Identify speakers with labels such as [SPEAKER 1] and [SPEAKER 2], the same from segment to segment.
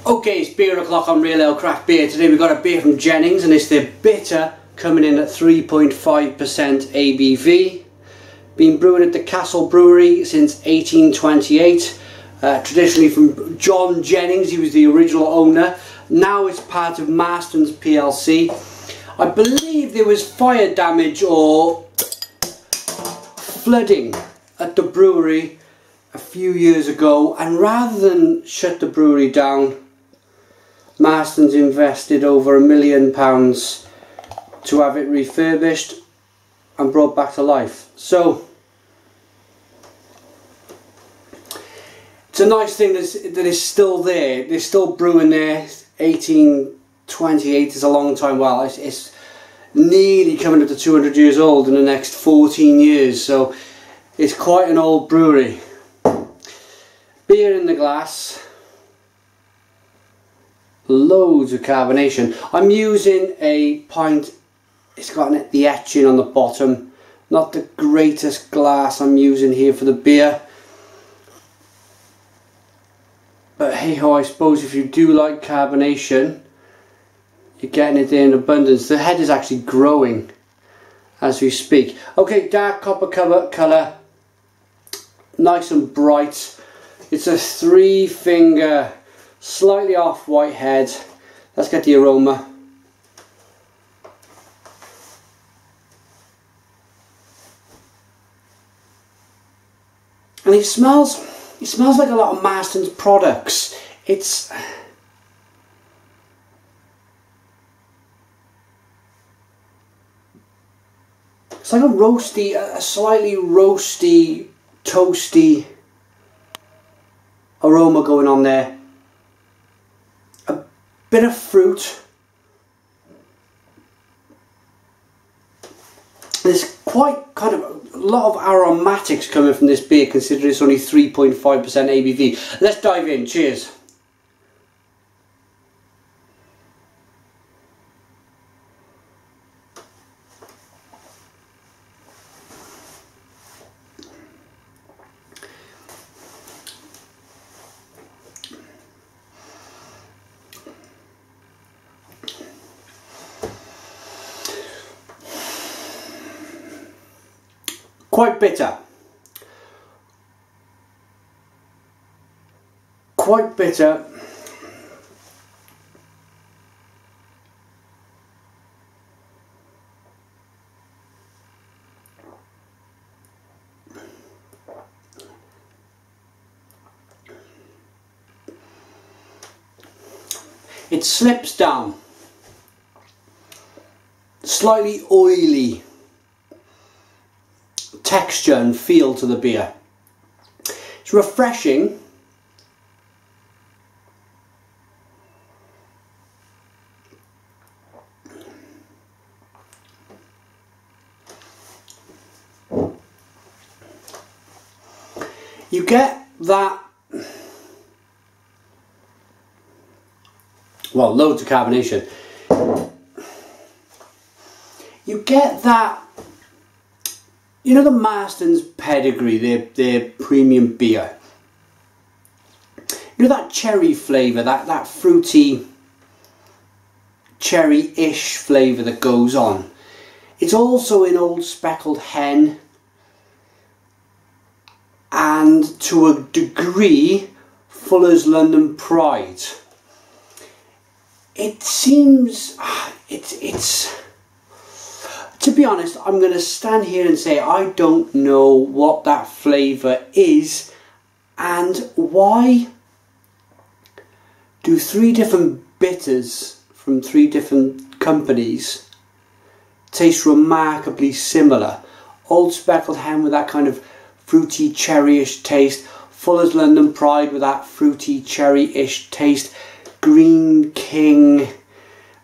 [SPEAKER 1] Okay, it's beer o'clock on Real Ale Craft Beer. Today we've got a beer from Jennings and it's the bitter, coming in at 3.5% ABV. Been brewed at the Castle Brewery since 1828. Traditionally from John Jennings, he was the original owner. Now it's part of Marston's PLC. I believe there was fire damage or flooding at the brewery a few years ago, and rather than shut the brewery down, Marston's invested over £1 million to have it refurbished and brought back to life. So it's a nice thing that is still there. They're still brewing there. 1828 is a long time. Well, it's nearly coming up to 200 years old in the next 14 years. So it's quite an old brewery. Beer in the glass. Loads of carbonation. I'm using a pint. It's got the etching on the bottom. Not the greatest glass I'm using here for the beer. But hey ho, I suppose if you do like carbonation, you're getting it there in abundance. The head is actually growing as we speak. Okay, dark copper colour. Nice and bright. It's a 3-finger, slightly off-white head. Let's get the aroma. And it smells like a lot of Marston's products. It's like a roasty, a slightly roasty, toasty aroma going on there. A bit of fruit. There's quite kind of a lot of aromatics coming from this beer, considering it's only 3.5% ABV. Let's dive in. Cheers. Quite bitter. Quite bitter. It slips down. Slightly oily texture and feel to the beer. It's refreshing. You get that, well, loads of carbonation. You get that, you know, the Marston's pedigree, their premium beer. You know that cherry flavour, that fruity, cherry-ish flavour that goes on. It's also in Old Speckled Hen, and to a degree, Fuller's London Pride. It seems, it's to be honest, I'm going to stand here and say I don't know what that flavour is, and why do 3 different bitters from 3 different companies taste remarkably similar. Old Speckled Hen with that kind of fruity cherry-ish taste, Fuller's London Pride with that fruity cherry-ish taste, Green King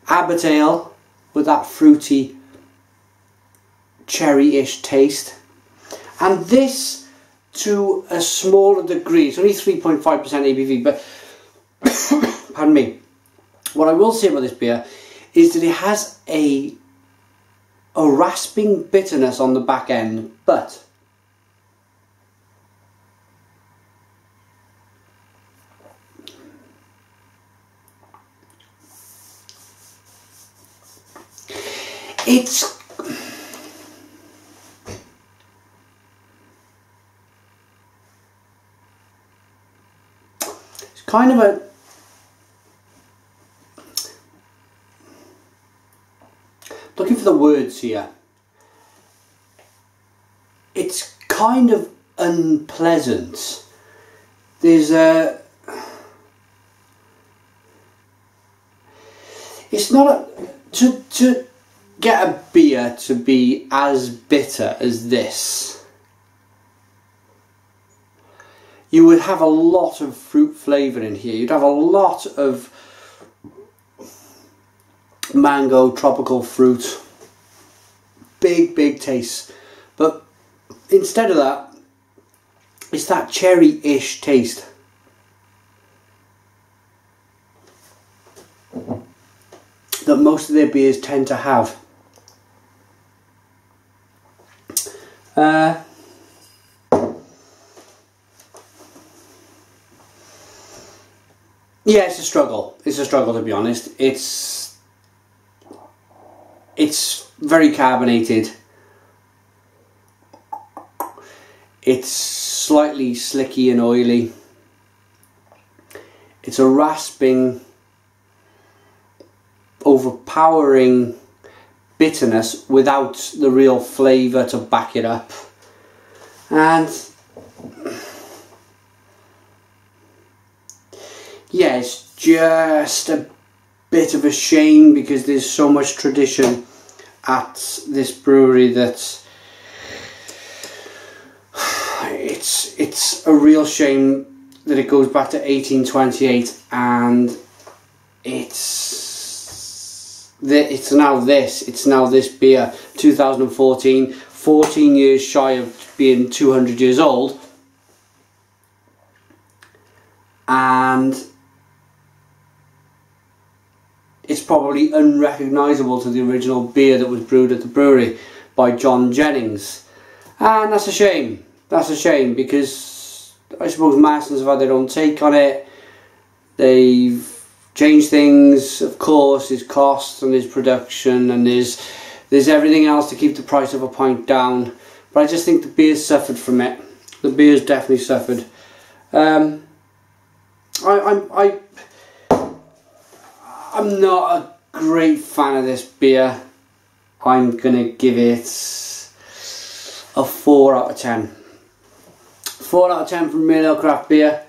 [SPEAKER 1] Abbot Ale with that fruity cherry-ish taste, and this to a smaller degree. It's only 3.5% ABV, but pardon me. What I will say about this beer is that it has a rasping bitterness on the back end, but It's kind of a, looking for the words here, it's kind of unpleasant. There's a, it's not a, to get a beer to be as bitter as this, you would have a lot of fruit flavour in here. You'd have a lot of mango, tropical fruit, big taste. But instead of that, it's that cherry-ish taste. That most of their beers tend to have. Yeah, it's a struggle. It's a struggle, to be honest. It's very carbonated. It's slightly slicky and oily. It's a rasping, overpowering bitterness without the real flavour to back it up. And yeah, it's just a bit of a shame because there's so much tradition at this brewery that it's a real shame that it goes back to 1828 and it's now this beer, 2014, 14 years shy of being 200 years old, and it's probably unrecognisable to the original beer that was brewed at the brewery by Jennings, and that's a shame. That's a shame because I suppose Marston's have had their own take on it. They've changed things, of course. There's costs and there's production and there's everything else to keep the price of a pint down. But I just think the beer's suffered from it. The beer's definitely suffered. I'm not a great fan of this beer. I'm gonna give it a 4 out of 10. 4 out of 10 from Real Ale Craft Beer.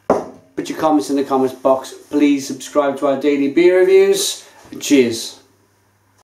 [SPEAKER 1] Put your comments in the comments box. Please subscribe to our daily beer reviews. Cheers.